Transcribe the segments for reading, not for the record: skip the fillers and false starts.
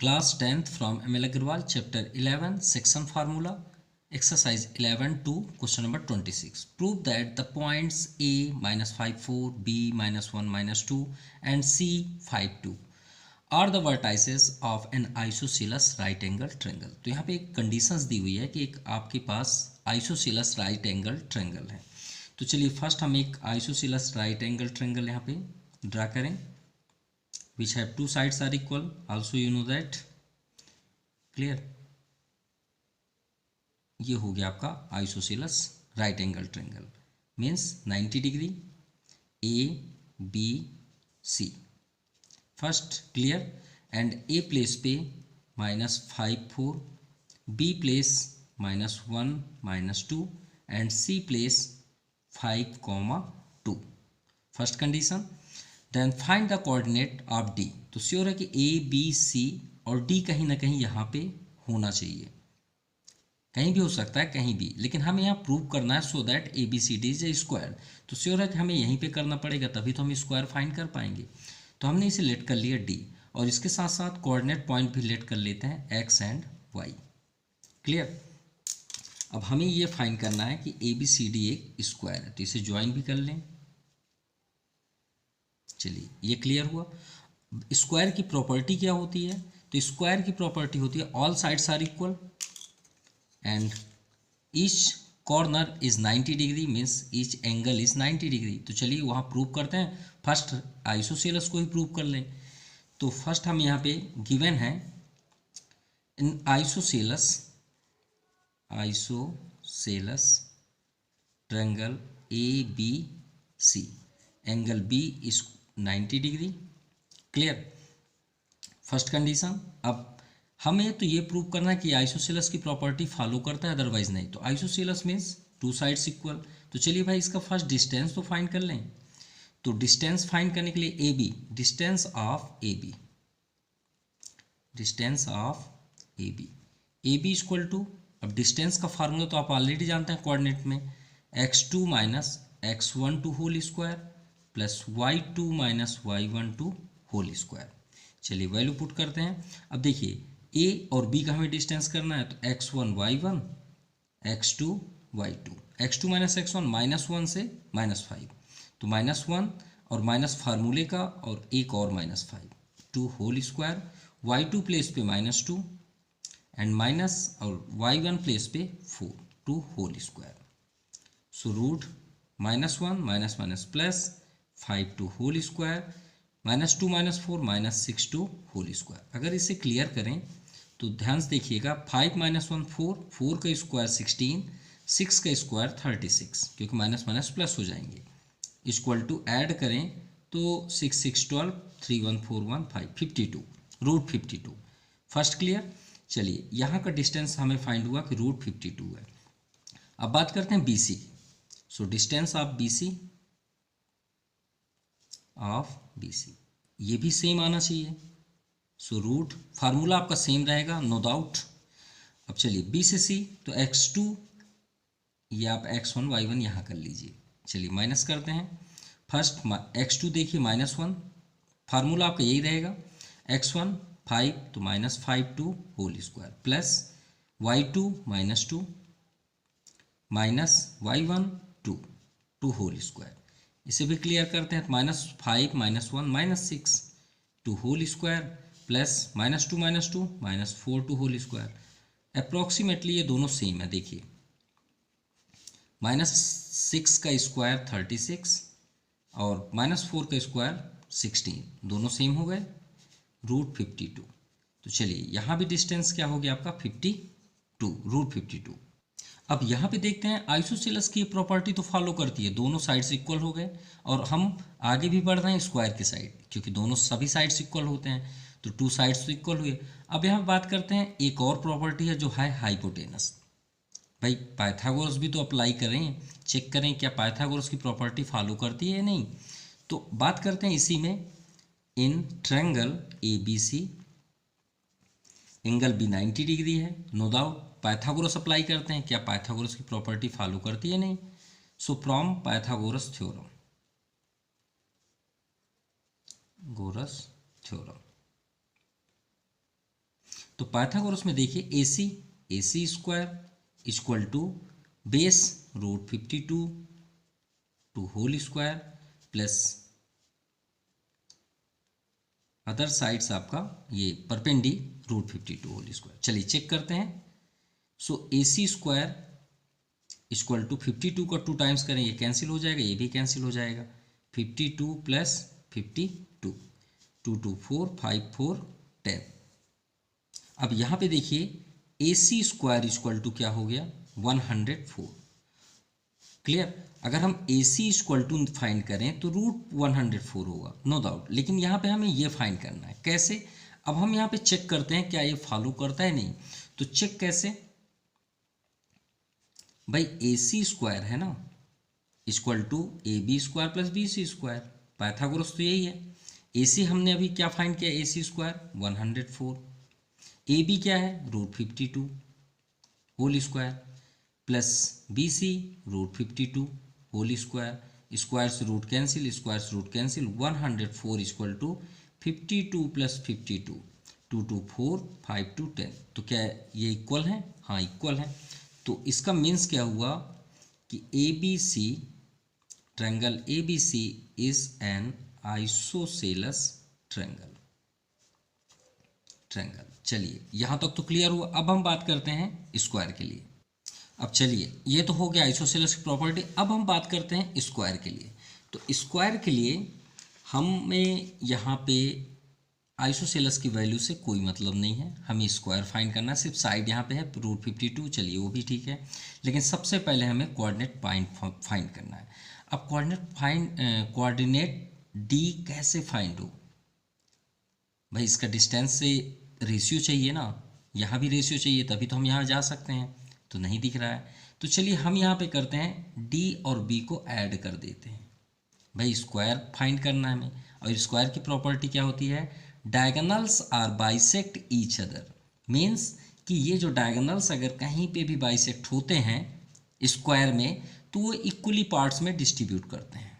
Class 10th from ML Agarwal, Chapter 11, Section Formula, Exercise 11 to question number 26. Prove that the points A minus 5 4, B minus 1 minus 2 and C 5 2 are the vertices of an isosceles right angle triangle. तो यहाँ पे एक conditions दी हुई है कि एक आपके पास isosceles right angle triangle है। तो चलिए फर्स्ट हम एक आइसोसेलस राइट एंगल ट्रायंगल यहाँ पे ड्रा करें, which have two sides are equal. Also you know that. Clear? ये हो गया आपका isosceles right angle triangle, means 90 degree ABC first. Clear? And A place पे -5 4, B place -1 -2 and C place 5 2। First condition. Then find the coordinate of D. तो sure है कि A B सी और D कहीं ना कहीं यहाँ पे होना चाहिए, कहीं भी हो सकता है कहीं भी, लेकिन हमें यहाँ प्रूव करना है so that A B C D is a square. तो श्योर है कि हमें यहीं पे करना पड़ेगा, तभी तो हम स्क्वायर फाइंड कर पाएंगे। तो हमने इसे लेट कर लिया डी, और इसके साथ साथ कोऑर्डिनेट पॉइंट भी लेट कर लेते हैं एक्स एंड वाई। क्लियर? अब हमें ये फाइंड करना है कि ए बी सी डी एक स्क्वायर है, तो इसे ज्वाइन भी कर लें। चलिए ये क्लियर हुआ। स्क्वायर की प्रॉपर्टी क्या होती है? तो स्क्वायर की प्रॉपर्टी होती है all sides are equal and each corner is 90 degree, means each angle is 90 degree. तो चलिए वहाँ प्रूव करते हैं। फर्स्ट आइसोसेलस को ही प्रूव कर लें। तो फर्स्ट हम यहाँ पे गिवन है in isosceles triangle A B C, angle B is 90 degree. Clear? First condition. अब हमें तो ये प्रूव करना है कि आइसोसेलस की प्रॉपर्टी फॉलो करता है, अदरवाइज नहीं। तो isosceles means two sides equal. तो चलिए भाई इसका फर्स्ट डिस्टेंस तो फाइंड कर लें। तो डिस्टेंस फाइंड करने के लिए A B, distance of A B equal to, अब डिस्टेंस का फार्मूला तो आप ऑलरेडी जानते हैं कोऑर्डिनेट में, x2 minus x12 whole square plus y2 minus y12 whole square. चलिए वैल्यू पुट करते हैं। अब देखिए ए और बी का हमें डिस्टेंस करना है, तो x1 y1 x2 y2, x2 minus x1 -1 से -5, तो -1 और माइनस फार्मूले का और एक और -5, 2 होल स्क्वायर, y2 प्लेस पे -2 एंड माइनस और y1 प्लेस पे 4, 2 whole square. So root -1 minus minus plus 5 2 whole square, -2 -4 -6 2 whole square. अगर इसे क्लियर करें तो ध्यान से देखिएगा, 5 - 1 4, 4 का स्क्वायर 16, 6 का स्क्वायर 36, क्योंकि माइनस माइनस प्लस हो जाएंगे। इक्वल टू ऐड करें तो 6 6 12, 3 1 4 1 5 52, रूट 52। First clear? चलिए यहाँ का डिस्टेंस हमें फाइंड हुआ कि रूट 52 है। अब बात करते हैं B C. So distance of B C ये भी सेम आना चाहिए। सो रूट फार्मूला आपका सेम रहेगा, नो डाउट। अब चलिए बी से सी, तो x2 या आप x1 y1 यहाँ कर लीजिए। चलिए माइनस करते हैं। फर्स्ट x2 देखिए -1, फार्मूला आपका यही रहेगा, x1 5 तो -5 2 whole square plus y2 -2 minus y1 2 2 whole square. इसे भी क्लियर करते हैं, -5 -1 -6 2 whole square plus -2 -4 2 whole square. Approximately ये दोनों सेम है। देखिए -6 का स्क्वायर 36 और -4 का स्क्वायर 16, दोनों सेम हो गए, रूट 52। तो चलिए यहाँ भी डिस्टेंस क्या हो गया आपका 52, रूट 52। अब यहाँ पे देखते हैं आइसोसेलस की प्रॉपर्टी तो फॉलो करती है, दोनों साइड्स इक्वल हो गए, और हम आगे भी बढ़ रहे हैं स्क्वायर की साइड, क्योंकि दोनों सभी साइड्स इक्वल होते हैं, तो टू साइड्स तो इक्वल हुए। अब यहाँ बात करते हैं एक और प्रॉपर्टी है जो है हाइपोटेनस। भाई पाइथागोरस भी तो अप्लाई करें, चेक करें क्या पाइथागोरस की प्रॉपर्टी फॉलो करती है या नहीं। तो बात करते हैं इसी में, in triangle A B C angle B 90 degree है, नो डाउट। पाइथागोरस अप्लाई करते हैं, क्या पाइथागोरस की प्रॉपर्टी फॉलो करती है नहीं। सो फ्रॉम पाइथागोरस थ्योरम, तो पाइथागोरस में देखिए A C square equal to base √52 to whole square plus other sides आपका ये परपेंडी √52 होल स्क्वायर। चलिए चेक करते हैं। So A C square equal to 52 का 2 टाइम्स करें, ये कैंसिल हो जाएगा, ये भी कैंसिल हो जाएगा। 52 प्लस 52 2 2 4 5 4 10। अब यहाँ पे देखिए A C square equal to क्या हो गया 104। क्लियर। अगर हम ए सी इक्वल टू फाइंड करें तो √104 होगा, नो डाउट। लेकिन यहाँ पे हमें ये फाइंड करना है कैसे। अब हम यहाँ पे चेक करते हैं क्या ये फॉलो करता है, नहीं। तो चेक कैसे भाई, ए सी स्क्वायर है ना equal to A B square plus B C square. Pythagoras तो यही है। ए सी हमने अभी क्या फाइंड किया, ए सी स्क्वायर 104, ए बी क्या है √52 whole square plus B C √52 whole square, square से रूट कैंसिल, स्क्वायर से root cancel, 104 equal to 52 plus 52 2 2 4 5 2 10। तो क्या ये इक्वल है, हाँ इक्वल है। तो इसका मीन्स क्या हुआ कि A B C triangle A B C is an isosceles triangle. चलिए यहाँ तक तो क्लियर हुआ। अब हम बात करते हैं स्क्वायर के लिए। अब चलिए ये तो हो गया आइसोसेलस की प्रॉपर्टी। अब हम बात करते हैं स्क्वायर के लिए। तो स्क्वायर के लिए हमें यहाँ पे आइसोसेलस की वैल्यू से कोई मतलब नहीं है, हमें स्क्वायर फाइंड करना है। सिर्फ साइड यहाँ पे है √52, चलिए वो भी ठीक है। लेकिन सबसे पहले हमें कोऑर्डिनेट पॉइंट फाइंड करना है। अब कोऑर्डिनेट डी कैसे फाइंड हो भाई, इसका डिस्टेंस से रेशियो चाहिए ना, यहाँ भी रेशियो चाहिए तभी तो हम यहाँ जा सकते हैं। तो नहीं दिख रहा है, तो चलिए हम यहाँ पे करते हैं डी और बी को ऐड कर देते हैं। भाई स्क्वायर फाइंड करना है हमें, और स्क्वायर की प्रॉपर्टी क्या होती है, diagonals are bisect each other. Means कि ये जो डायगोनल्स अगर कहीं पे भी बाइसेक्ट होते हैं स्क्वायर में तो वो इक्वली पार्ट्स में डिस्ट्रीब्यूट करते हैं।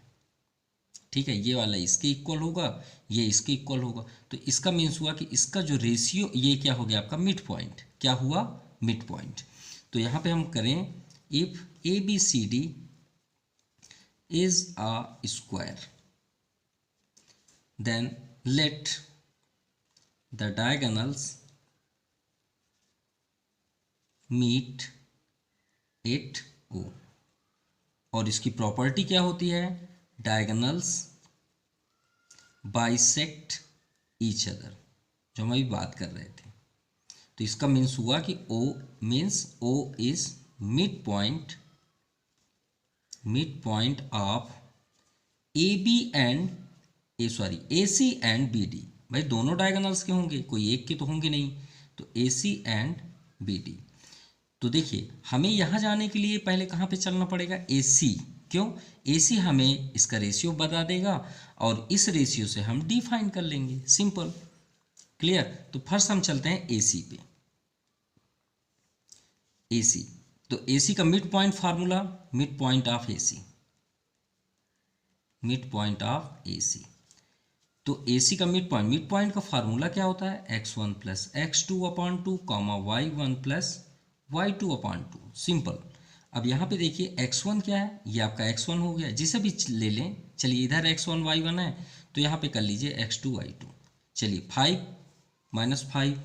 ठीक है, ये वाला इसके इक्वल होगा, ये इसके इक्वल होगा। तो इसका मीन्स हुआ कि इसका जो रेशियो ये क्या हो गया आपका मिड पॉइंट। क्या हुआ, मिड पॉइंट। तो यहाँ पे हम करें if A B C D is a square then let the diagonals meet at O. और इसकी प्रॉपर्टी क्या होती है, डायगोनल्स बाइसेक्ट ईच अदर, जो हम अभी बात कर रहे थे। तो इसका मीन्स हुआ कि O means O is mid point of A B and A C and B D. भाई दोनों डायगोनल्स के होंगे, कोई एक के तो होंगे नहीं। तो A C and B D. तो देखिए हमें यहाँ जाने के लिए पहले कहाँ पे चलना पड़ेगा, ए सी। क्यों, ए सी हमें इसका रेशियो बता देगा और इस रेशियो से हम डी फाइंड कर लेंगे, सिंपल। क्लियर। तो फर्स्ट हम चलते हैं ए सी पे। ए सी, तो ए सी का mid point formula, mid point of A C, mid point of A C. तो ए सी का मिड पॉइंट का फार्मूला क्या होता है, x1 plus x2/2 comma y1 plus y2/2, simple. अब यहाँ पे देखिए x1 क्या है, ये आपका x1 हो गया, जिसे भी ले लें। चलिए इधर x1 y1 है तो यहाँ पे कर लीजिए x2 y2। चलिए 5 - 5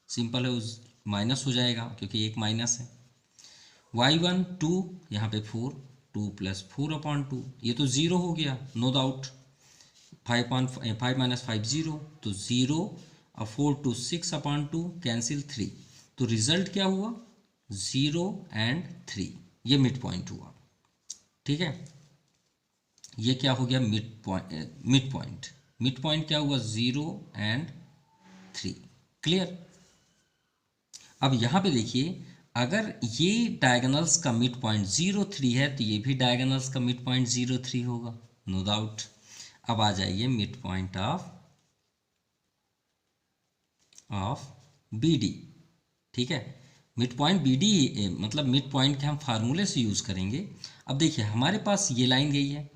सिंपल है, उस माइनस हो जाएगा क्योंकि एक माइनस है। y1 2, यहाँ पे 4, 2 + 4/2, ये तो 0 हो गया, नो डाउट। 5 - 5 0, तो 0 और 4 2 6/2 कैंसिल 3। तो रिजल्ट क्या हुआ, 0 एंड 3, ये मिड पॉइंट हुआ। ठीक है, ये क्या हो गया, मिड पॉइंट क्या हुआ, 0 एंड 3। क्लियर। अब यहाँ पे देखिए अगर ये डायगोनल्स का मिड पॉइंट 0,3 है तो ये भी डायगोनल्स का मिड पॉइंट 0,3 होगा, नो डाउट। अब आ जाइए mid point of B D. ठीक है, मिड पॉइंट बी डी मतलब मिड पॉइंट के हम फार्मूले से यूज़ करेंगे। अब देखिए हमारे पास ये लाइन गई है,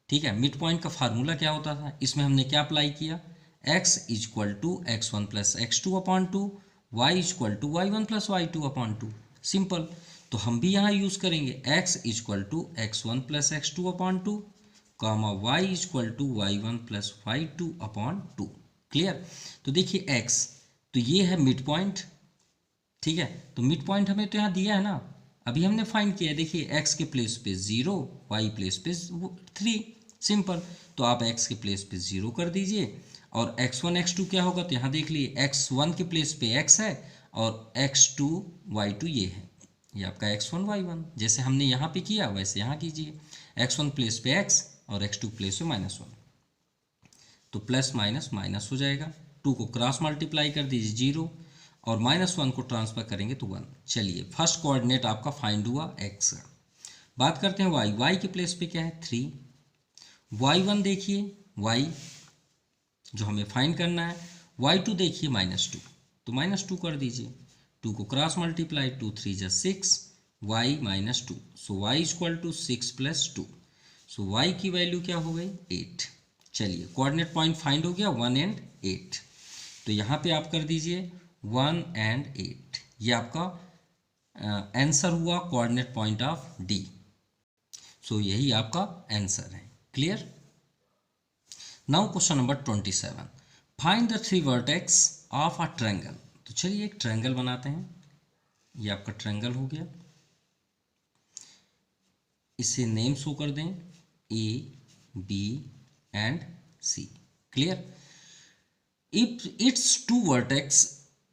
ठीक है। मिड पॉइंट का फार्मूला क्या होता था, इसमें हमने क्या अप्लाई किया, x = x1 + x2/2 y equal to y one plus y two upon two, simple. तो हम भी यहाँ यूज़ करेंगे x equal to x one plus x two upon two, comma y equal to y one plus y two upon two. Clear. तो देखिए x, तो ये है मिड पॉइंट, ठीक है। तो मिड पॉइंट हमें तो यहाँ दिया है ना, अभी हमने फाइंड किया है। देखिए x के प्लेस पे 0, y प्लेस पे 3, सिंपल। तो आप x के प्लेस पे 0 कर दीजिए और x1 x2 क्या होगा, तो यहाँ देख लिए x1 के प्लेस पे x है और x2 y2 ये है, ये आपका x1 y1। जैसे हमने यहाँ पे किया वैसे यहाँ कीजिए, x1 प्लेस पे x और x2 प्लेस पे -1, तो प्लस माइनस माइनस हो जाएगा। 2 को क्रॉस मल्टीप्लाई कर दीजिए 0 और -1 को ट्रांसफर करेंगे तो 1। चलिए फर्स्ट कोऑर्डिनेट आपका फाइंड हुआ x का। बात करते हैं y, y के प्लेस पे क्या है 3, y1 देखिए y जो हमें फाइंड करना है, y2 देखिए -2, तो -2 कर दीजिए। 2 को क्रॉस मल्टीप्लाई, 2 3 जा 6, y -2, so y equal to 6 plus 2, so y की वैल्यू क्या हो गई 8। चलिए कोऑर्डिनेट पॉइंट फाइंड हो गया 1 एंड 8, तो यहाँ पे आप कर दीजिए 1 एंड 8, ये आपका आंसर हुआ कोऑर्डिनेट पॉइंट ऑफ डी। सो यही आपका आंसर है। Clear. Now question number 27, find the 3 vertex of a triangle. तो चलिए एक ट्रायंगल बनाते हैं, ये आपका ट्रायंगल हो गया, इसे नेम शो कर दें A B and C. Clear. If it's two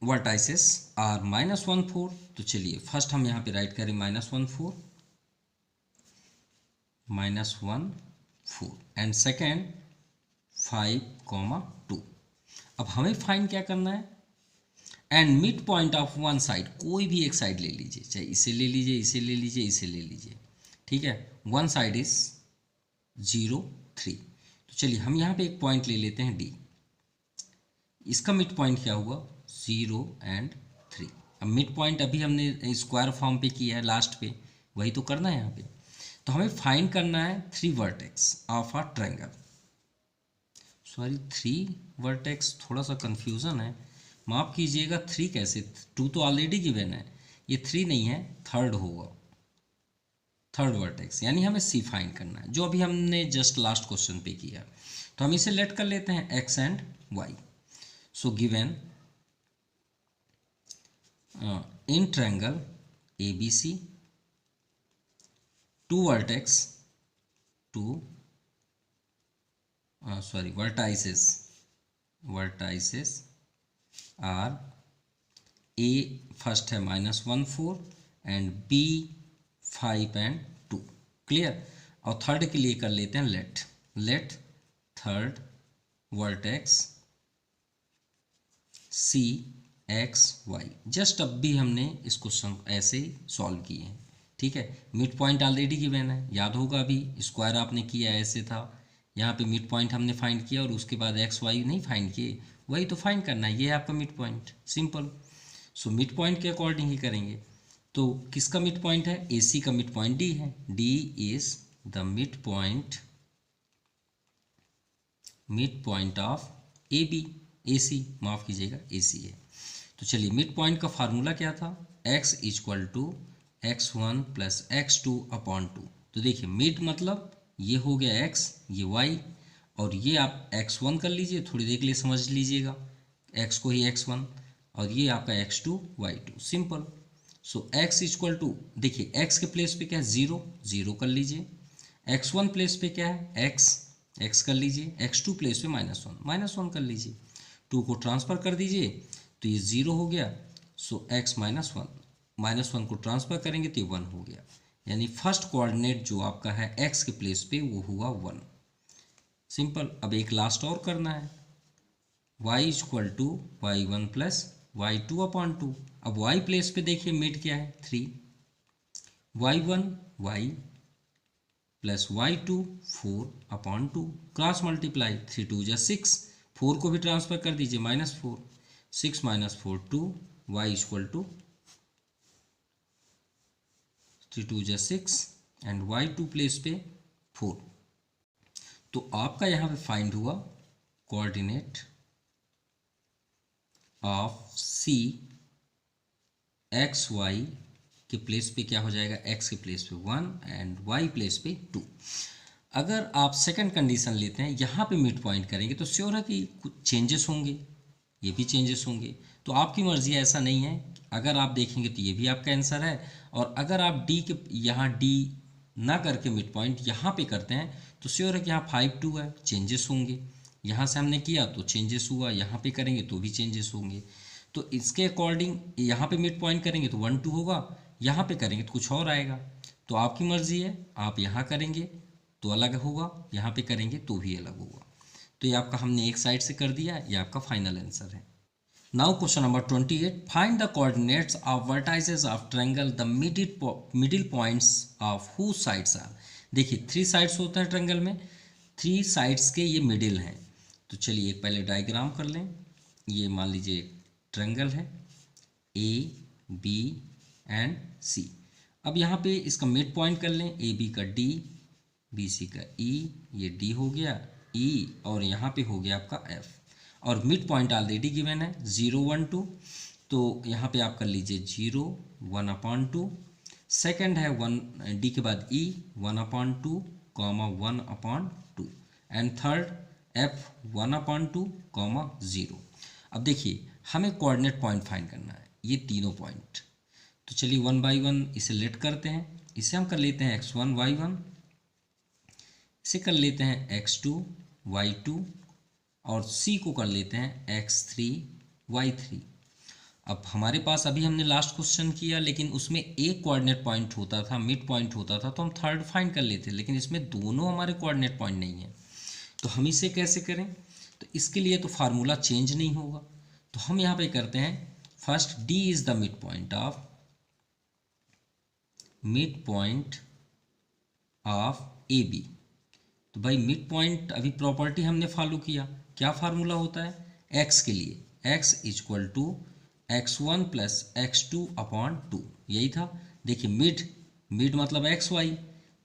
vertices are -1 4, तो चलिए फर्स्ट हम यहाँ पे राइट करें -1 4 एंड सेकेंड 5, 2। अब हमें फाइंड क्या करना है, and mid point of one side, कोई भी एक साइड ले लीजिए, चाहे इसे ले लीजिए, इसे ले लीजिए, इसे ले लीजिए, ठीक है। वन साइड इज 0 3, तो चलिए हम यहाँ पे एक पॉइंट ले लेते हैं डी, इसका मिड पॉइंट क्या हुआ 0 एंड 3। अब मिड पॉइंट अभी हमने स्क्वायर फॉर्म पे किया है लास्ट पे, वही तो करना है यहाँ पे। तो हमें फाइंड करना है 3 vertex of a triangle, sorry 3 vertex, थोड़ा सा कन्फ्यूज़न है, माफ़ कीजिएगा। 3 कैसे, 2 तो ऑलरेडी गिवन है, ये 3 नहीं है, थर्ड होगा, थर्ड वर्टेक्स, यानी हमें सी फाइंड करना है, जो अभी हमने जस्ट लास्ट क्वेश्चन पे किया। तो हम इसे लेट कर लेते हैं x and y. So given in triangle A B C, 2 vertex, 2 vertices are A first है -1 4 एंड B 5 एंड 2। क्लियर। और थर्ड के लिए कर लेते हैं let third vertex C x y। Just अब भी हमने इस क्वेश्चन ऐसे ही सॉल्व किए हैं, ठीक है। मिड पॉइंट ऑलरेडी गिवन है, याद होगा, अभी स्क्वायर आपने किया ऐसे था, यहाँ पे मिड पॉइंट हमने फाइंड किया और उसके बाद एक्स वाई नहीं फाइंड किए, वही तो फाइंड करना है, ये है आपका mid point, simple. So mid point के अकॉर्डिंग ही करेंगे। तो किसका मिड पॉइंट है, ए सी का मिड पॉइंट डी है, D is the mid point of A B, A C, माफ़ कीजिएगा ए सी है। तो चलिए मिड पॉइंट का फार्मूला क्या था, x equal to x1 plus x2 upon 2। तो देखिए मिड मतलब ये हो गया x, ये y, और ये आप x1 कर लीजिए, थोड़ी देर के लिए समझ लीजिएगा, x को ही x1, और ये आपका x2 y2, simple. So x equal to, देखिए x के प्लेस पे क्या है 0, 0 कर लीजिए, x1 प्लेस पे क्या है x कर लीजिए, x2 प्लेस पे -1 कर लीजिए, 2 को ट्रांसफ़र कर दीजिए तो ये 0 हो गया। सो x -1 को ट्रांसफ़र करेंगे तो ये 1 हो गया, यानी फर्स्ट कोऑर्डिनेट जो आपका है x के प्लेस पे वो हुआ 1, सिंपल। अब एक लास्ट और करना है, y equal to y1 plus y2 upon 2। अब y प्लेस पे देखिए मिड क्या है 3, y1 y plus y2 4 upon 2, cross multiply, 3 2 जा 6, 4 को भी ट्रांसफ़र कर दीजिए -4, 6 - 4 2, y इक्वल टू 3 2 जा 6 एंड y2 प्लेस पे 4। तो आपका यहाँ पे फाइंड हुआ coordinate of C x y के प्लेस पे क्या हो जाएगा, एक्स के प्लेस पे 1 एंड वाई प्लेस पे 2। अगर आप सेकंड कंडीशन लेते हैं, यहाँ पे मिड पॉइंट करेंगे तो श्योर है कि कुछ चेंजेस होंगे, ये भी चेंजेस होंगे। तो आपकी मर्जी है, ऐसा नहीं है। अगर आप देखेंगे तो ये भी आपका आंसर है, और अगर आप डी के यहाँ डी ना करके मिड पॉइंट यहाँ पे करते हैं तो श्योर है कि यहाँ 5 2 है, चेंजेस होंगे। यहाँ से हमने किया तो चेंजेस हुआ, यहाँ पे करेंगे तो भी चेंजेस होंगे। तो इसके अकॉर्डिंग यहाँ पे मिड पॉइंट करेंगे तो 1 2 होगा, यहाँ पे करेंगे तो कुछ और आएगा। तो आपकी मर्जी है, आप यहाँ करेंगे तो अलग होगा, यहाँ पे करेंगे तो भी अलग होगा। तो ये आपका हमने एक साइड से कर दिया, ये आपका फाइनल आंसर है। Now question number 28, find the coordinates of vertices of triangle the middle points of who sides are. देखिए 3 साइड्स होते हैं ट्रायंगल में, 3 साइड्स के ये मिडिल हैं। तो चलिए एक पहले डायग्राम कर लें। ये मान लीजिए ट्रायंगल है ए बी एंड सी। अब यहाँ पे इसका मिड पॉइंट कर लें, ए बी का डी, बी सी का ई, ये डी हो गया ई, और यहाँ पे हो गया आपका एफ। और मिड पॉइंट ऑलरेडी गिवन है 0 1 2, तो यहाँ पे आप कर लीजिए 0 1/2। सेकंड है 1 डी के बाद ई 1/2 1/2, एंड थर्ड एफ 1/2 0। अब देखिए हमें कोऑर्डिनेट पॉइंट फाइंड करना है, ये तीनों पॉइंट। तो चलिए 1 बाई 1 इसे लेट करते हैं। इसे हम कर लेते हैं x1 y1, इसे कर लेते हैं x2 y2, और c को कर लेते हैं x3 y3। अब हमारे पास अभी हमने लास्ट क्वेश्चन किया, लेकिन उसमें एक कोऑर्डिनेट पॉइंट होता था, मिड पॉइंट होता था, तो हम थर्ड फाइंड कर लेते, लेकिन इसमें दोनों हमारे कोऑर्डिनेट पॉइंट नहीं है। तो हम इसे कैसे करें? तो इसके लिए तो फार्मूला चेंज नहीं होगा, तो हम यहाँ पे करते हैं first d is the mid point of A B. तो भाई मिड पॉइंट अभी प्रॉपर्टी हमने फॉलो किया, क्या फार्मूला होता है x के लिए, x equal to x1 plus x2/2, यही था। देखिए मिड मतलब xy,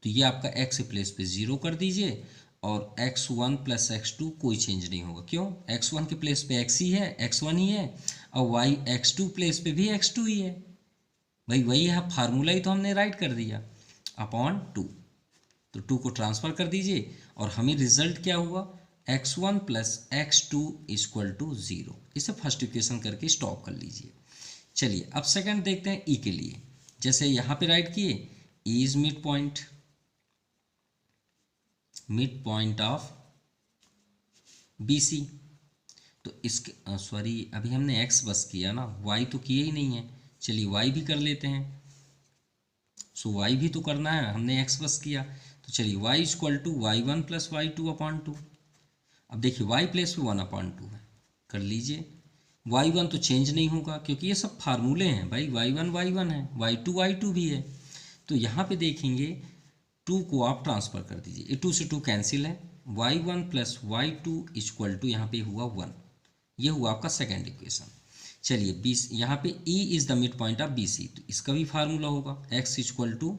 तो ये आपका x के प्लेस पे 0 कर दीजिए, और x1 प्लस x2 कोई चेंज नहीं होगा। क्यों? x1 के प्लेस पे x ही है, x1 ही है, और y x2 प्लेस पे भी x2 ही है। भाई वही है, फार्मूला ही तो हमने राइट कर दिया अपॉन 2। तो 2 को ट्रांसफ़र कर दीजिए, और हमें रिजल्ट क्या हुआ, x1 plus x2 equal to 0। इसे फर्स्ट इक्वेशन करके स्टॉप कर लीजिए। चलिए अब सेकंड देखते हैं ई के लिए। जैसे यहाँ पे राइट किए, E is mid point of B C. तो इसके सॉरी अभी हमने x बस किया ना, y तो किए ही नहीं है। चलिए y भी कर लेते हैं। सो y भी तो करना है, हमने x बस किया, तो चलिए y equal to y1 plus y2/2। अब देखिए y प्लेस पे 1/2 है, कर लीजिए। y1 तो चेंज नहीं होगा क्योंकि ये सब फार्मूले हैं भाई, y1 है, y2 भी है। तो यहाँ पे देखेंगे 2 को आप ट्रांसफ़र कर दीजिए, ये 2 से 2 कैंसिल है, y1 plus y2 equal to यहाँ पे हुआ 1। ये हुआ आपका सेकेंड इक्वेशन। चलिए बी, यहाँ पे E is the mid point of B C, तो इसका भी फार्मूला होगा x equal to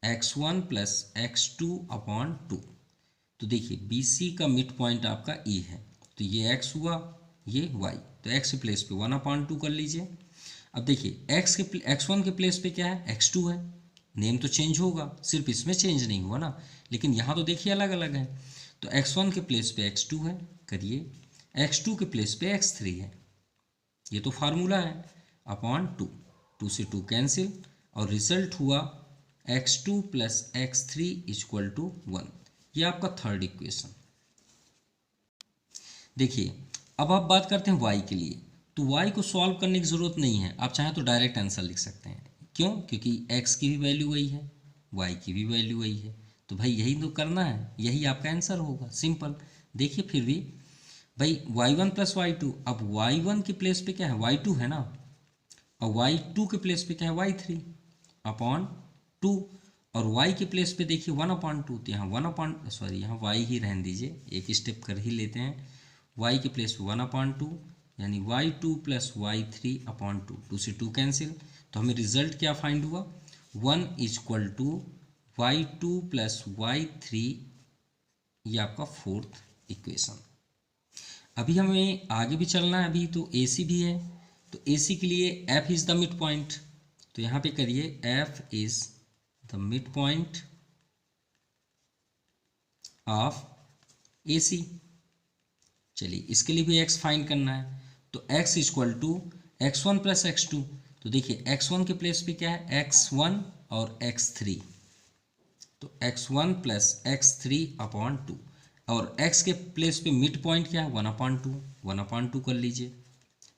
x1 plus x2/2। तो देखिए बी सी का मिड पॉइंट आपका E है, तो ये x हुआ, ये y, तो x के प्लेस पे 1/2 कर लीजिए। अब देखिए x1 के प्लेस पे क्या है, x2 है, नेम तो चेंज होगा, सिर्फ इसमें चेंज नहीं हुआ ना, लेकिन यहाँ तो देखिए अलग अलग है। तो x1 के प्लेस पे x2 है, करिए, x2 के प्लेस पे x3 है, ये तो फार्मूला है, अपॉन 2, 2 से 2 कैंसिल, और रिजल्ट हुआ x2 plus x3 equal to 1। ये आपका थर्ड इक्वेशन। देखिए अब आप बात करते हैं y के लिए। तो y को सॉल्व करने की ज़रूरत नहीं है, आप चाहें तो डायरेक्ट आंसर लिख सकते हैं। क्यों? क्योंकि x की भी वैल्यू वही है, y की भी वैल्यू वही है, तो भाई यही तो करना है, यही आपका आंसर होगा, सिंपल। देखिए फिर भी भाई y1 प्लस y2, अब y1 के प्लेस पे क्या है, y2 है ना, और y2 के प्लेस पे क्या है, y3/2, और y के प्लेस पे देखिए 1/2, तो यहाँ यहाँ y ही रहने दीजिए, एक स्टेप कर ही लेते हैं। y के प्लेस पे 1/2, यानी y2 प्लस y3/2, 2 से 2 कैंसिल, तो हमें रिजल्ट क्या फाइंड हुआ, 1 equal to y2 plus y3, ये आपका फोर्थ इक्वेशन। अभी हमें आगे भी चलना है, अभी तो AC भी है, तो AC के लिए F is the mid point, तो यहाँ पे करिए F is the mid point of A C. चलिए इसके लिए भी एक्स फाइंड करना है, तो x equal to x1 plus x2। तो देखिए x1 के प्लेस पे क्या है, x1 और x3, तो x1 प्लस x3 अपॉन 2, और x के प्लेस पे मिड पॉइंट क्या है 1/2, 1/2 कर लीजिए,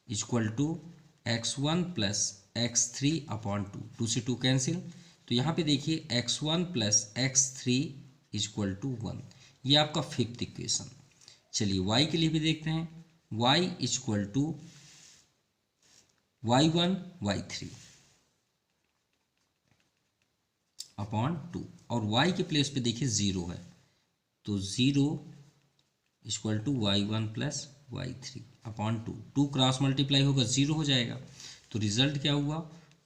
equal to x1 plus x3 upon 2, 2 से 2 कैंसिल। तो यहाँ पे देखिए x1 plus x3 equal to 1, ये आपका फिफ्थ इक्वेशन। चलिए y के लिए भी देखते हैं, y equal to y1 y3 upon 2, और y के प्लेस पे देखिए 0 है, तो 0 equal to y1 plus y3 upon 2, 2 cross multiply होगा 0 हो जाएगा, तो रिजल्ट क्या हुआ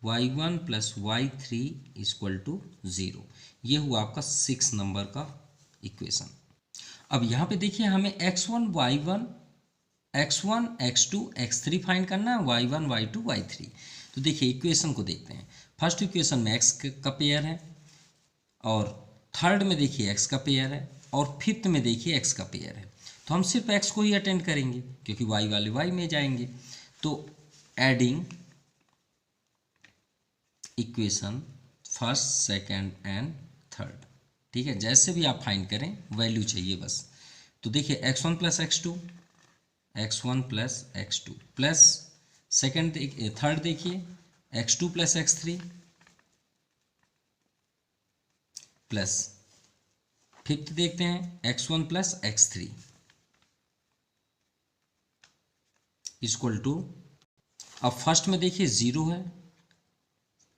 y1 plus y3 equal to 0। ये हुआ आपका 6 नंबर का इक्वेशन। अब यहाँ पे देखिए हमें x1 y1 x1 x2 x3 find करना है, y1 y2 y3। तो देखिए इक्वेशन को देखते हैं, फर्स्ट इक्वेशन में x का पेयर है, और थर्ड में देखिए x का पेयर है, और फिफ्थ में देखिए x का पेयर है। तो हम सिर्फ x को ही अटेंड करेंगे क्योंकि y वाले y में जाएंगे। तो adding equation first second and third, ठीक है, जैसे भी आप फाइंड करें वैल्यू चाहिए बस। तो देखिए x1 plus x2, x1 plus x2 plus second third देखिए x2 plus x3 plus fifth देखते हैं x1 plus x3 equal to, अब फर्स्ट में देखिए 0 है,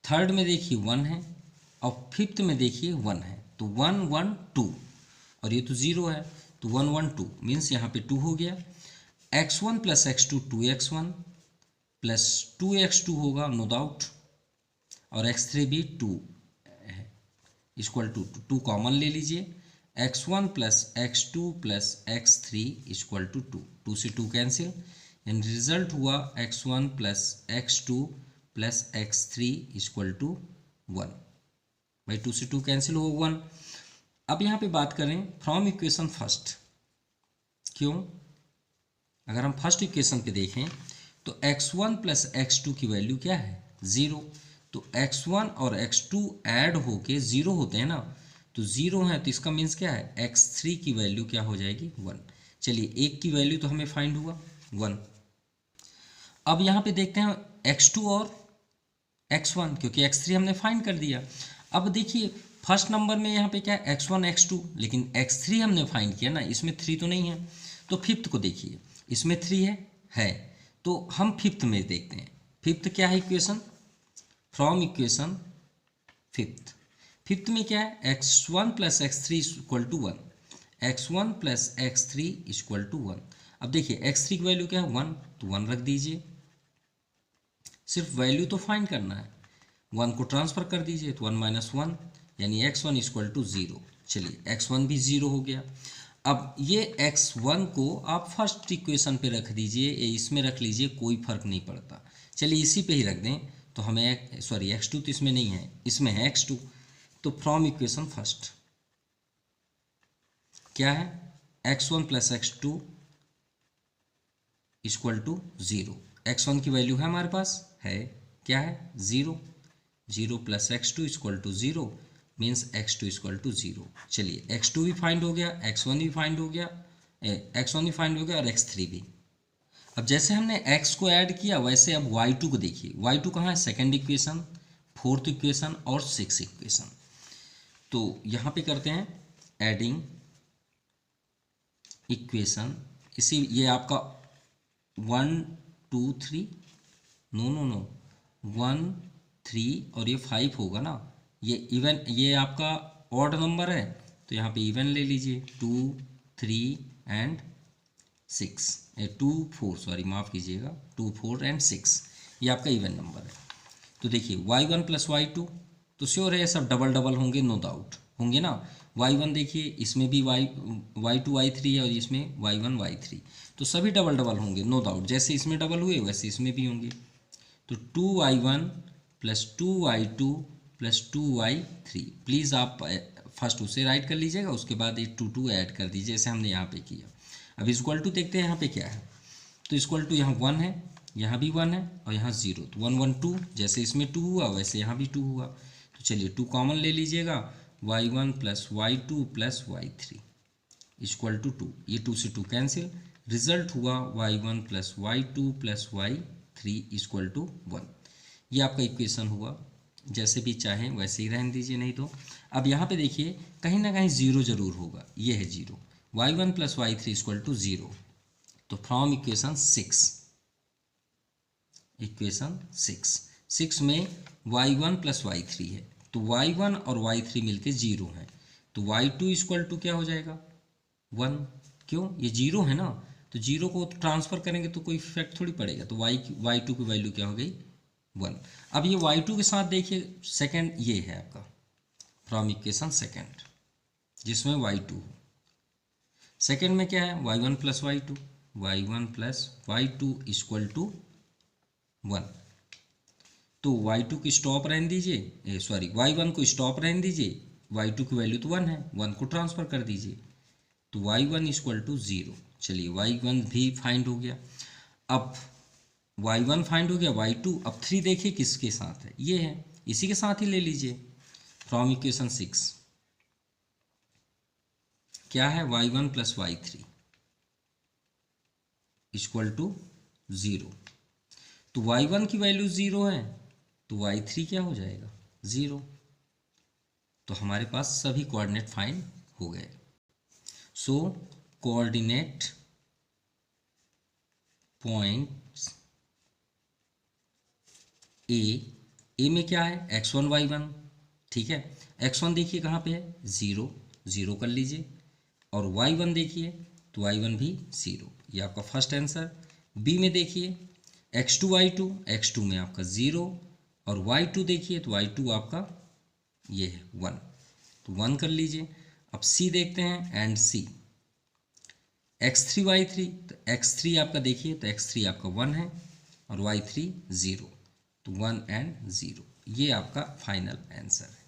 थर्ड में देखिए 1 है, और फिफ्थ में देखिए 1 है, तो 1 1 2, और ये तो 0 है, तो 1 1 2 मीन्स यहाँ पे 2 हो गया। x1 plus x2 2x1 plus 2x2 होगा नो डाउट, और x3 भी 2 है, इक्वल टू 2 कॉमन ले लीजिए, x1 plus x2 plus x3 equal to 2, 2 से 2 कैंसिल, एंड रिजल्ट हुआ x1 plus x2 plus x3 equal to 1। भाई 2 से 2 कैंसिल हो 1। अब यहाँ पे बात करें फ्रॉम इक्वेशन फर्स्ट, क्यों, अगर हम फर्स्ट इक्वेशन पे देखें तो x1 प्लस x2 की वैल्यू क्या है 0, तो x1 और x2 ऐड होके 0 होते हैं ना, तो 0 है तो इसका मीन्स क्या है x3 की वैल्यू क्या हो जाएगी 1। चलिए एक की वैल्यू तो हमें फाइंड हुआ 1। अब यहाँ पे देखते हैं x2 और x1, क्योंकि x3 हमने फाइंड कर दिया। अब देखिए फर्स्ट नंबर में यहाँ पे क्या है x1 x2, लेकिन x3 हमने फाइंड किया ना, इसमें 3 तो नहीं है, तो फिफ्थ को देखिए इसमें 3 है, तो हम फिफ्थ में देखते हैं, फिफ्थ क्या है इक्वेशन, फ्रॉम इक्वेशन फिफ्थ में क्या है x1 plus x3 equal to 1, x1 plus x3 equal to 1। अब देखिए x3 की वैल्यू क्या है 1, तो 1 रख दीजिए, सिर्फ वैल्यू तो फाइंड करना है, 1 को ट्रांसफर कर दीजिए, तो 1 माइनस 1 यानी x1 इक्वल टू 0। चलिए x1 भी 0 हो गया। अब ये x1 को आप फर्स्ट इक्वेशन पे रख दीजिए, इसमें रख लीजिए, कोई फर्क नहीं पड़ता। चलिए इसी पे ही रख दें, तो हमें सॉरी x2 तो इसमें नहीं है, इसमें है x2, तो फ्रॉम इक्वेशन फर्स्ट क्या है x1 plus x2 equal to 0, x1 की वैल्यू है हमारे पास है क्या है 0, 0 plus x2 equal to 0 means x2 equal to 0। चलिए x2 भी फाइंड हो गया, x1 भी फाइंड हो गया, x1 भी फाइंड हो गया, और x3 भी। अब जैसे हमने x को ऐड किया वैसे अब y2 को देखिए, y2 कहाँ है सेकेंड इक्वेशन, फोर्थ इक्वेशन और सिक्स इक्वेशन। तो यहाँ पे करते हैं एडिंग इक्वेशन, इसी ये आपका 1 2 3 नो 1 3 और ये 5 होगा ना, ये इवन, ये आपका ऑड नंबर है तो यहाँ पे इवन ले लीजिए 2 3 एंड 6, 2 4 सॉरी माफ़ कीजिएगा 2 4 एंड 6, ये आपका इवन नंबर है। तो देखिए y1 प्लस y2 तो श्योर है सब डबल डबल होंगे, नो डाउट होंगे ना। y1 देखिए इसमें भी y2 y3 है और इसमें y1 y3, तो सभी डबल डबल होंगे नो डाउट, जैसे इसमें डबल हुए वैसे इसमें भी होंगे। तो 2y1 plus 2y2 plus 2y3। Please आप फर्स्ट उसे राइट कर लीजिएगा, उसके बाद ये 2 ऐड कर दीजिए जैसे हमने यहाँ पे किया। अब इक्वल टू देखते हैं यहाँ पे क्या है। तो इक्वल टू यहाँ 1 है, यहाँ भी 1 है और यहाँ 0, तो 1 1 2, जैसे इसमें 2 हुआ वैसे यहाँ भी 2 हुआ। तो चलिए 2 कॉमन ले लीजिएगा, y1 plus y2 plus y3 equal to 2। ये 2 से 2 कैंसिल, रिजल्ट हुआ y1 plus y2 plus y3 equal to 1। ये आपका इक्वेशन हुआ, जैसे भी चाहें वैसे ही रहने दीजिए, नहीं तो। अब यहाँ पे देखिए कहीं ना कहीं 0 जरूर होगा, ये है 0, y1 plus y3 equal to 0। तो फ्रॉम इक्वेशन 6 में y1 प्लस y3 है, तो y1 और y3 मिलके 0 है, तो y2 इक्वल टू क्या हो जाएगा 1। क्यों, ये 0 है ना, तो 0 को ट्रांसफर करेंगे तो कोई इफेक्ट थोड़ी पड़ेगा, तो y2 की वैल्यू क्या हो गई 1। अब ये y2 के साथ देखिए सेकंड, ये है आपका फ्रॉम इक्वेशन सेकंड जिसमें y2 हो। सेकंड में क्या है y1 plus y2 equal to 1। तो y2 की स्टॉप रहने दीजिए, सॉरी y1 को स्टॉप रहने दीजिए, y2 की वैल्यू तो 1 है, 1 को ट्रांसफर कर दीजिए, तो y1 इक्वल टू 0। चलिए y1 भी फाइंड हो गया। अब y1 फाइंड हो गया, y2, अब 3 देखिए किसके साथ है, ये है, इसी के साथ ही ले लीजिए। फ्रॉम इक्वेशन 6 क्या है y1 plus y3 equal to 0। तो y1 की वैल्यू 0 है, तो y3 क्या हो जाएगा 0। तो हमारे पास सभी कोऑर्डिनेट फाइंड हो गए। सो कोऑर्डिनेट पॉइंट्स ए में क्या है x1 y1, ठीक है। x1 देखिए कहाँ पे है 0, 0 कर लीजिए, और y1 देखिए तो y1 भी 0, ये आपका फर्स्ट आंसर। बी में देखिए x2 y2, x2 में आपका 0, और y2 देखिए तो y2 आपका ये है 1, तो 1 कर लीजिए। अब सी देखते हैं, एंड सी x3 y3, तो x3 आपका देखिए तो x3 आपका 1 है और y3 0, तो 1 एंड 0, ये आपका फाइनल आंसर है।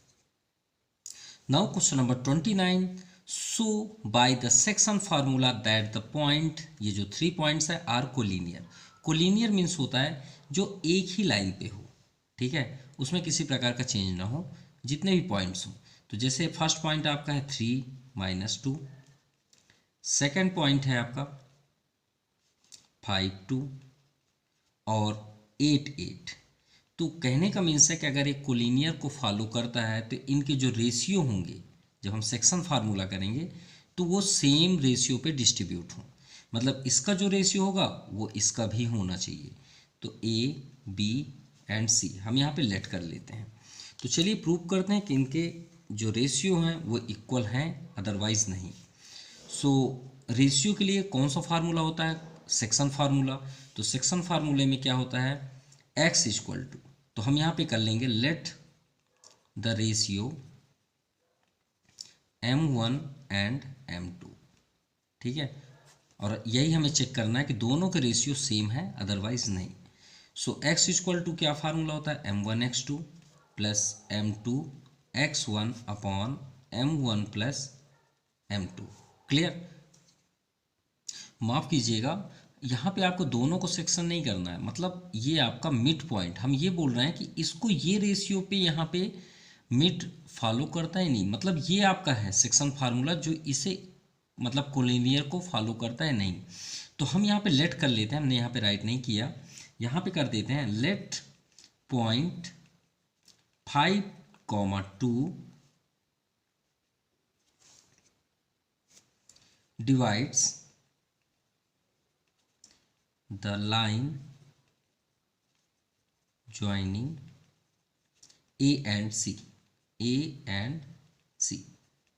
Now question number 29, so by the section formula that the point, ये जो 3 पॉइंट्स है आर कोलिनियर। कोलिनियर मीन्स होता है जो एक ही लाइन पे हो, ठीक है, उसमें किसी प्रकार का चेंज ना हो, जितने भी पॉइंट्स हों। तो जैसे फर्स्ट पॉइंट आपका है 3 - 2, सेकेंड पॉइंट है आपका 5 2 और 8 8। तो कहने का मीन्स है कि अगर एक कोलिनियर को फॉलो करता है तो इनके जो रेशियो होंगे, जब हम सेक्शन फार्मूला करेंगे तो वो सेम रेशियो पे डिस्ट्रीब्यूट हों, मतलब इसका जो रेशियो होगा वो इसका भी होना चाहिए। तो ए बी एंड सी हम यहाँ पे लेट कर लेते हैं। तो चलिए प्रूव करते हैं कि इनके जो रेशियो हैं वो इक्वल हैं, अदरवाइज नहीं। सो रेशियो के लिए कौन सा फार्मूला होता है, सेक्शन फार्मूला। तो सेक्शन फार्मूले में क्या होता है x इक्वल टू, तो हम यहाँ पे कर लेंगे let the ratio m1 and m2, ठीक है, और यही हमें चेक करना है कि दोनों के रेशियो सेम है, अदरवाइज नहीं। सो x इक्वल टू क्या फार्मूला होता है m1 x2 plus m2 x1 upon m1 plus m2। Clear, माफ़ कीजिएगा, यहाँ पे आपको दोनों को सेक्शन नहीं करना है, मतलब ये आपका मिड पॉइंट, हम ये बोल रहे हैं कि इसको ये रेशियो पे यहाँ पे मिड फॉलो करता है नहीं, मतलब ये आपका है सेक्शन फार्मूला जो इसे मतलब कोलिनियर को फॉलो करता है नहीं। तो हम यहाँ पे लेट कर लेते हैं, हमने यहाँ पे राइट नहीं किया, यहाँ पे कर देते हैं let point 5, 2 divides the line joining A and C, A and C।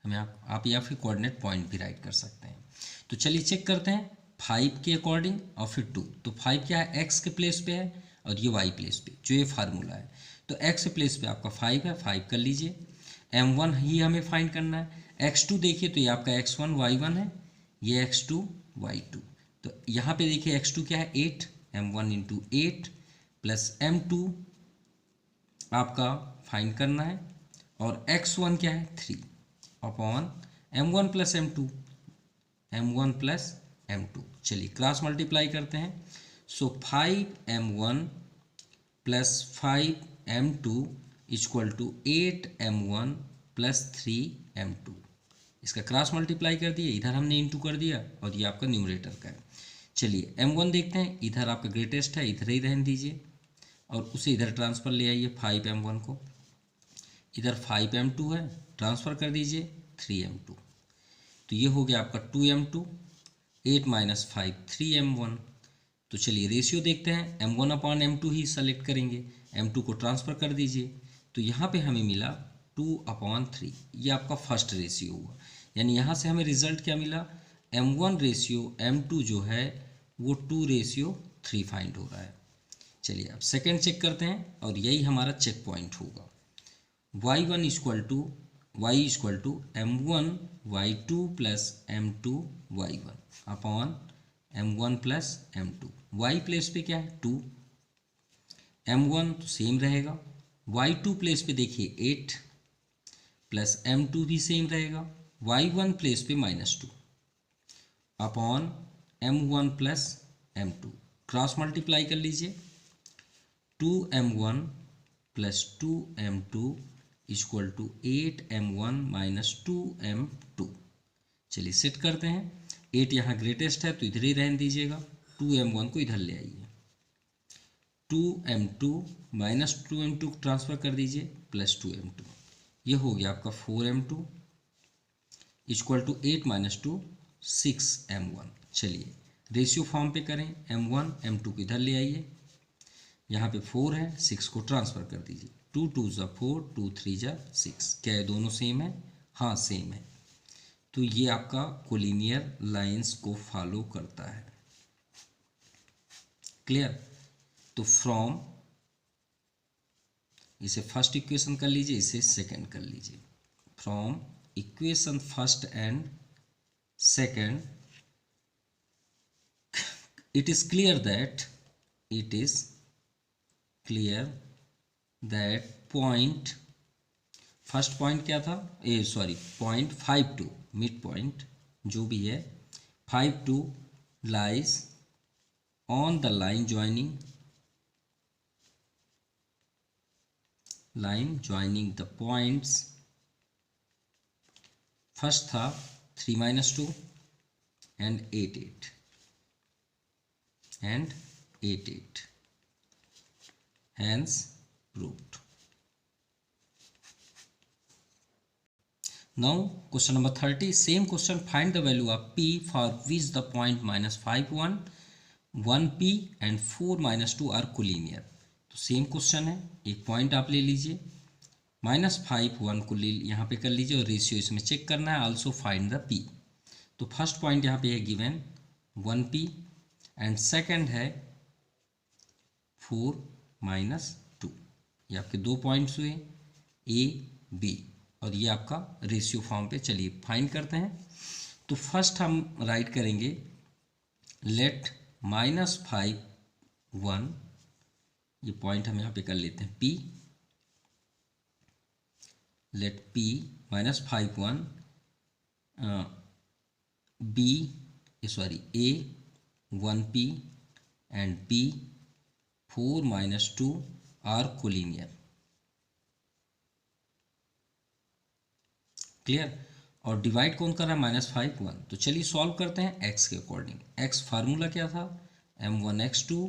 हमें आप या फिर कोऑर्डिनेट पॉइंट भी राइट कर सकते हैं। तो चलिए चेक करते हैं 5 के अकॉर्डिंग और फिर 2। तो 5 क्या है x के प्लेस पे है और ये y प्लेस पे, जो ये फार्मूला है। तो x के प्लेस पे आपका 5 है, 5 कर लीजिए। m1 ही हमें फाइंड करना है। x2 देखिए तो ये आपका x1 y1 है, ये x2 y2। तो यहाँ पे देखिए x2 क्या है 8, m1 × 8 प्लस m2 आपका फाइंड करना है, और x1 क्या है 3 upon m1 plus m2, m1 plus m2। चलिए क्रॉस मल्टीप्लाई करते हैं। So 5m1 plus 5m2 equal to 8m1 plus 3m2। इसका क्रॉस मल्टीप्लाई कर दिए, इधर हमने इंटू कर दिया, और ये आपका न्यूमरेटर का है। चलिए m1 देखते हैं, इधर आपका ग्रेटेस्ट है, इधर ही रहने दीजिए, और उसे इधर ट्रांसफ़र ले आइए 5m1 को, इधर 5m2 है, ट्रांसफ़र कर दीजिए 3m2। तो ये हो गया आपका 2m2, 8 माइनस 5 3m1। तो चलिए रेशियो देखते हैं, m1 अपॉन m2 ही सेलेक्ट करेंगे, m2 को ट्रांसफ़र कर दीजिए। तो यहाँ पे हमें मिला 2/3, ये आपका फर्स्ट रेशियो हुआ। यानी यहाँ से हमें रिजल्ट क्या मिला, m1 रेशियो m2 जो है वो 2/3 फाइंड हो रहा है। चलिए अब सेकेंड चेक करते हैं, और यही हमारा चेक पॉइंट होगा। y1 equal to m1 y2 plus m2 y1 upon m1 plus m2। y place पे क्या है 2, m1 तो सेम रहेगा, y2 प्लेस पे देखिए 8 प्लस m2 भी सेम रहेगा, y1 प्लेस पे -2 upon m1 plus m2। Cross multiply कर लीजिए, 2m1 plus 2m2 equal to 8m1 minus 2m2। चलिए सेट करते हैं, 8 यहाँ ग्रेटेस्ट है तो इधर ही रहने दीजिएगा, 2m1 को इधर ले आइए, 2m2 माइनस 2m2 ट्रांसफ़र कर दीजिए प्लस 2m2। ये हो गया आपका 4m2 equal to 8 minus 2 6m1। चलिए रेशियो फॉर्म पे करें, m1 m2 को इधर ले आइए, यहाँ पे 4 है, 6 को ट्रांसफ़र कर दीजिए, 2 2 ज़ा 4, 2 3 ज़ा 6। क्या ये दोनों सेम है? हाँ सेम है। तो ये आपका कोलिनियर लाइंस को फॉलो करता है। क्लियर? तो फ्रॉम, इसे फर्स्ट इक्वेशन कर लीजिए, इसे सेकंड कर लीजिए। From equation first and second, it is clear that point, first point क्या था, पॉइंट 5 2 मिड पॉइंट जो भी है 5 2 lies on the line joining the points. First था 3 - 2 and 8 8 hence proved. Now question number 30, same question, find the value of p for which the point -5 1 1p and 4 - 2 are collinear। तो same question है, एक point आप ले लीजिए, -5 1 को ले यहाँ पे कर लीजिए, और रेशियो इसमें चेक करना है, आल्सो फाइंड द p। तो फर्स्ट पॉइंट यहाँ पे है गिवन 1p एंड सेकंड है 4 - 2। ये आपके दो पॉइंट्स हुए ए बी, और ये आपका रेशियो फॉर्म पे। चलिए फाइंड करते हैं। तो फर्स्ट हम राइट करेंगे लेट -5 1, ये पॉइंट हम यहाँ पे कर लेते हैं P, late P -5 1 A 1p and B 4 - 2 are collinear। Clear? और डिवाइड कौन कर रहा है, -5 1। तो चलिए सॉल्व करते हैं x के अकॉर्डिंग। x फार्मूला क्या था, m1 x2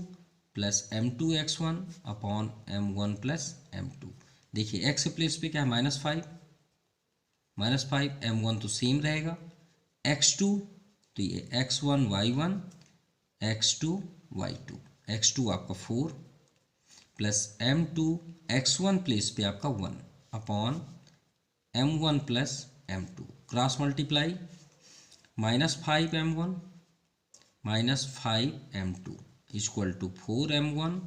plus m2 x1 upon m1 plus m2। देखिए x के प्लेस पे क्या है -5 m1 तो सेम रहेगा, x2 तो ये x1 y1 x2 y2, x2 आपका 4 प्लस m2 x1 प्लेस पे आपका 1 upon m1 plus m2। Cross multiply, -5 m1 -5 m2 equal to 4 m1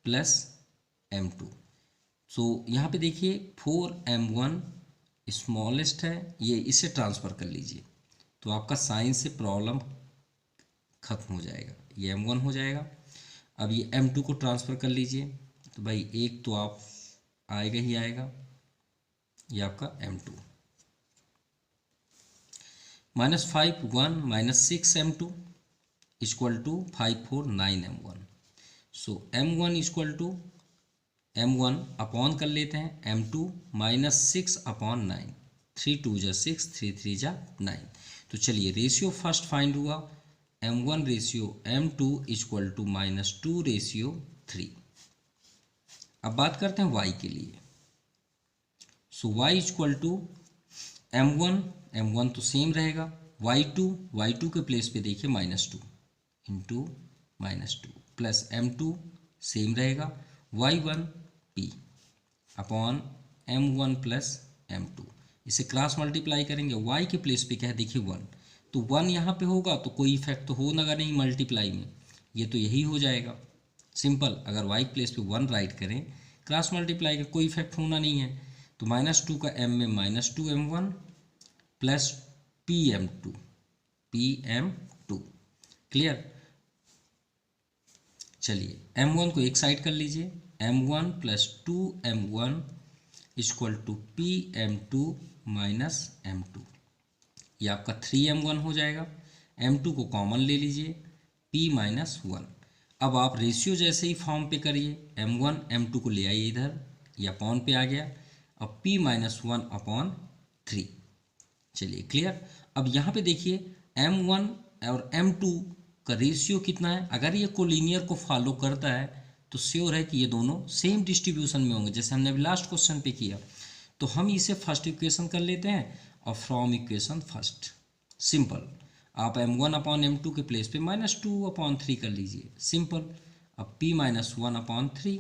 plus m2। So यहाँ पे देखिए 4 m1 स्मॉलेस्ट है, ये इसे ट्रांसफ़र कर लीजिए, तो आपका साइन से प्रॉब्लम खत्म हो जाएगा, ये m1 हो जाएगा। अब ये m2 को ट्रांसफ़र कर लीजिए, तो भाई एक तो आप आएगा ही आएगा, ये आपका M2 -5 1 -6 M2 equal to 5 4 9 M1। So M1 equal to M1 upon कर लेते हैं M2 -6 अपॉन 9, 3 2 जा 6, 3 3 जा 9। तो चलिए रेशियो फर्स्ट फाइंड हुआ, M1 ratio M2 equal to -2 ratio 3। अब बात करते हैं y के लिए। सो y इक्वल टू M1 तो सेम रहेगा, y2 के प्लेस पे देखिए -2 इंटू -2 प्लस M2 सेम रहेगा, y1 p upon M1 plus M2। इसे क्रॉस मल्टीप्लाई करेंगे, y के प्लेस पे क्या है देखिए 1, तो 1 यहाँ पे होगा तो कोई इफेक्ट तो होगा नहीं मल्टीप्लाई में, ये तो यही हो जाएगा सिंपल। अगर y के प्लेस पे 1 राइट करें, क्रॉस मल्टीप्लाई का कोई इफेक्ट होना नहीं है, तो -2 का m में -2 M1 प्लस PM2 क्लियर। चलिए M1 को एक साइड कर लीजिए, M1 plus 2 M1 equal to PM2 minus M2, ये आपका 3M1 हो जाएगा। M2 को कॉमन ले लीजिए, P माइनस 1। अब आप रेशियो जैसे ही फॉर्म पे करिए, M1 M2 को ले आइए इधर, ये अपॉन पे आ गया, अब P माइनस 1 अपॉन 3। चलिए क्लियर। अब यहाँ पे देखिए M1 और M2 का रेशियो कितना है, अगर ये कोलिनियर को फॉलो करता है तो श्योर है कि ये दोनों सेम डिस्ट्रीब्यूशन में होंगे, जैसे हमने अभी लास्ट क्वेश्चन पे किया। तो हम इसे फर्स्ट इक्वेशन कर लेते हैं और फ्रॉम इक्वेशन फर्स्ट सिंपल, आप M1 अपॉन M2 के प्लेस पे -2 अपॉन 3 कर लीजिए सिंपल। अब P माइनस 1 अपॉन 3,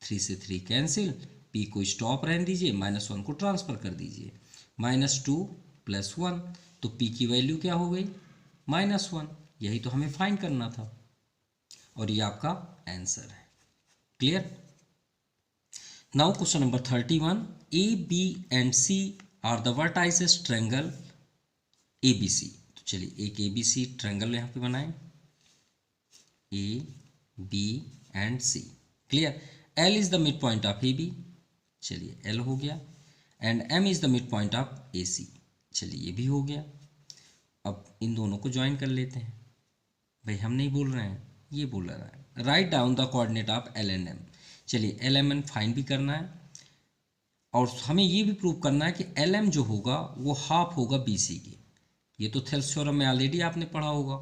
3 से 3 कैंसिल, P को स्टॉप रहने दीजिए, -1 को ट्रांसफ़र कर दीजिए, -2 प्लस 1, तो P की वैल्यू क्या हो गई -1। यही तो हमें फाइंड करना था और ये आपका आंसर है। Clear. Now question number 31, A B and C are the vertices triangle ABC। तो चलिए एक ABC ट्रायंगल यहाँ पे बनाएं, A B and C। Clear. L is the mid point of AB, चलिए L हो गया, and M is the mid point of AC, चलिए ये भी हो गया। अब इन दोनों को ज्वाइन कर लेते हैं, भाई हम नहीं बोल रहे हैं, ये बोल रहा है। Write down the coordinate of L and M। चलिए L M N फाइंड भी करना है और हमें ये भी प्रूव करना है कि L M जो होगा वो हाफ होगा BC की। ये तो थेल्स थ्योरम में ऑलरेडी आपने पढ़ा होगा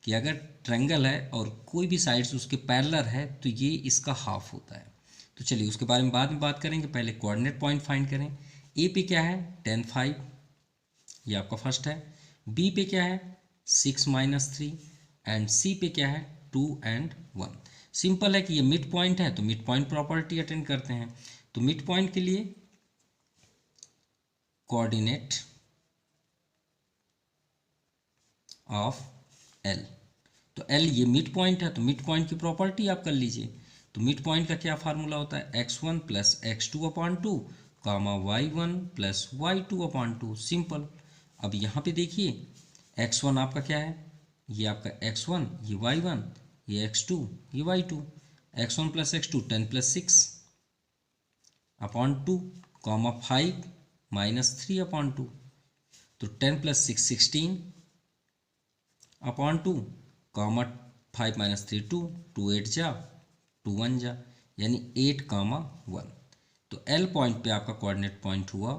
कि अगर ट्रायंगल है और कोई भी साइड्स उसके पैरेलल है तो ये इसका हाफ होता है। तो चलिए उसके बारे में बाद में बात करेंगे, पहले कोऑर्डिनेट पॉइंट फाइंड करें। A पे क्या है 10 5, ये आपका फर्स्ट है। B पे क्या है 6 -3 एंड C पे क्या है 2 and 1। सिंपल है कि ये मिड पॉइंट है तो मिड पॉइंट प्रॉपर्टी अटेंड करते हैं। तो मिड पॉइंट के लिए कोऑर्डिनेट ऑफ L, तो L ये मिड पॉइंट है तो मिड पॉइंट की प्रॉपर्टी आप कर लीजिए। तो मिड पॉइंट का क्या फार्मूला होता है x1 प्लस x2 अपॉन 2 कामा y1 plus y2 upon 2, simple. अब यहाँ पे देखिए x1 आपका क्या है, ये आपका x1, ये y1, ये x2, ये y2। x1 plus x2 10 plus 6 upon 2 comma 5 minus 3 upon 2, तो 10 प्लस 6 16 अपॉन 2 कॉमा 5 माइनस 3 2, 2 8 जा 2 1 जा, यानी 8 कामा 1। तो L पॉइंट पे आपका कोऑर्डिनेट पॉइंट हुआ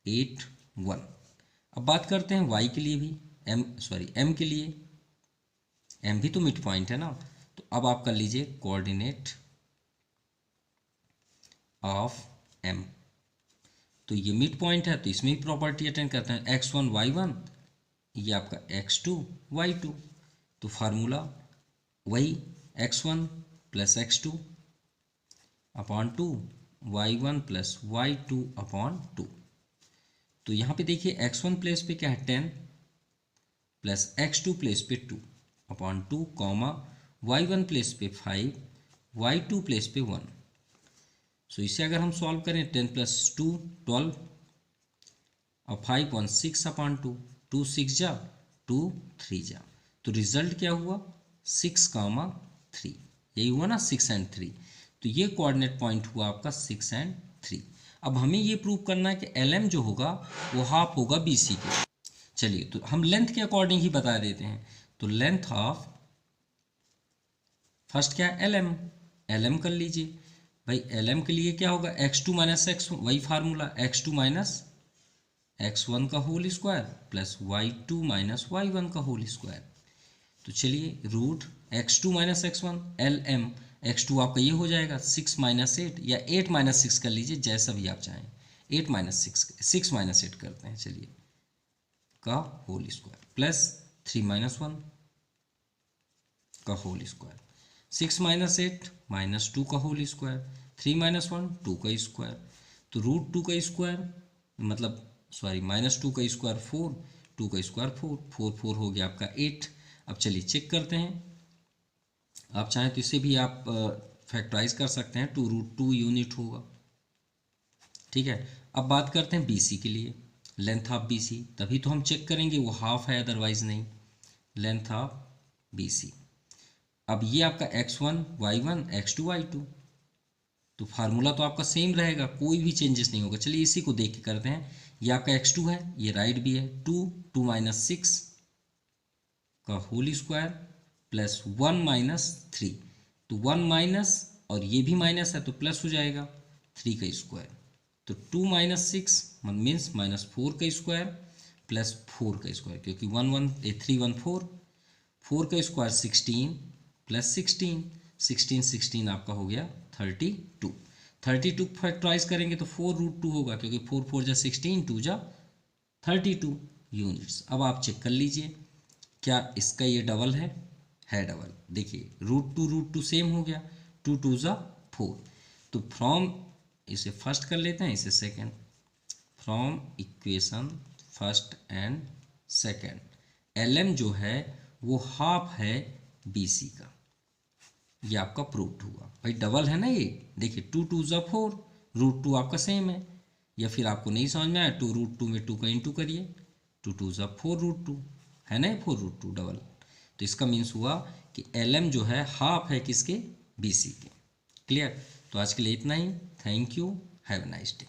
8 1। अब बात करते हैं y के लिए भी, M के लिए, M भी तो मिड पॉइंट है ना। तो अब आप कर लीजिए कोऑर्डिनेट ऑफ M। तो ये मिड पॉइंट है तो इसमें भी प्रॉपर्टी अटेंड करते हैं, x1 y1, ये आपका x2 y2। तो फार्मूला वही x1 plus x2 upon 2 y1 plus y2 upon 2। तो यहाँ पे देखिए x1 प्लेस पे क्या है 10 प्लस x2 प्लेस पे 2 अपॉन 2 कॉमा y1 प्लेस पे 5 y2 प्लेस पे 1। सो इसे अगर हम सॉल्व करें 10 प्लस 2 12 और 5 1 6 अपॉन 2, 2 6 जा 2 3 जा, तो रिजल्ट क्या हुआ 6 कामा 3, यही हुआ ना 6 and 3। तो ये कोऑर्डिनेट पॉइंट हुआ आपका 6 and 3। अब हमें ये प्रूव करना है कि LM जो होगा वो हाफ होगा BC के। चलिए तो हम लेंथ के अकॉर्डिंग ही बता देते हैं। तो लेंथ ऑफ फर्स्ट क्या है LM कर लीजिए भाई। LM के लिए क्या होगा x2 माइनस x1, वही फार्मूला x2 माइनस x1 का whole square plus y2 minus y1 का होल स्क्वायर। तो चलिए root x2 minus x1 LM x2 आपका ये हो जाएगा 6 माइनस 8 या 8 माइनस 6 कर लीजिए, जैसा भी आप चाहें। 8 माइनस 6 माइनस 8 करते हैं चलिए का होल स्क्वायर प्लस 3 माइनस 1 का होल स्क्वायर। 6 माइनस 8 माइनस 2 का होल स्क्वायर। 3 माइनस 1 2 का स्क्वायर। तो रूट 2 का स्क्वायर मतलब सॉरी माइनस 2 का स्क्वायर 4, 2 का स्क्वायर 4, 4 4 हो गया आपका 8। अब चलिए चेक करते हैं, आप चाहें तो इसे भी आप फैक्टराइज कर सकते हैं, 2√2 यूनिट होगा। ठीक है, अब बात करते हैं BC के लिए, लेंथ ऑफ BC, तभी तो हम चेक करेंगे वो हाफ है अदरवाइज नहीं। लेंथ ऑफ BC, अब ये आपका x1 y1 x2 y2, तो फार्मूला तो आपका सेम रहेगा, कोई भी चेंजेस नहीं होगा। चलिए इसी को देख के करते हैं। ये आपका x2 है, ये राइट भी है, 2 माइनस 6 का होल स्क्वायर प्लस 1 माइनस 3, तो 1 माइनस और ये भी माइनस है तो प्लस हो जाएगा 3 का स्क्वायर। तो 2 माइनस 6 मीन्स माइनस 4 का स्क्वायर प्लस 4 का स्क्वायर, क्योंकि 3 1 4, 4 का स्क्वायर 16 प्लस 16 आपका हो गया 32। 32 फैक्टराइज करेंगे तो 4√2 होगा, क्योंकि 4 4 जा 16, 2 जा 32 यूनिट्स। अब आप चेक कर लीजिए क्या इसका ये डबल है डबल। देखिए √2 सेम हो गया, 2 2 जा 4। तो फ्रॉम, इसे फर्स्ट कर लेते हैं, इसे second. From equation first and second, LM जो है वो हाफ है BC का, ये आपका प्रूव्ड हुआ भाई। डबल है ना ये, देखिए 2 2 जा 4, √2 आपका सेम है। या फिर आपको नहीं समझ में आया, 2√2 में 2 का इंटू करिए, 2 2 जा 4√2 है ना, 4√2 डबल। तो इसका मीन्स हुआ कि LM जो है हाफ है किसके, BC के। क्लियर। तो आज के लिए इतना ही, thank you, have a nice day.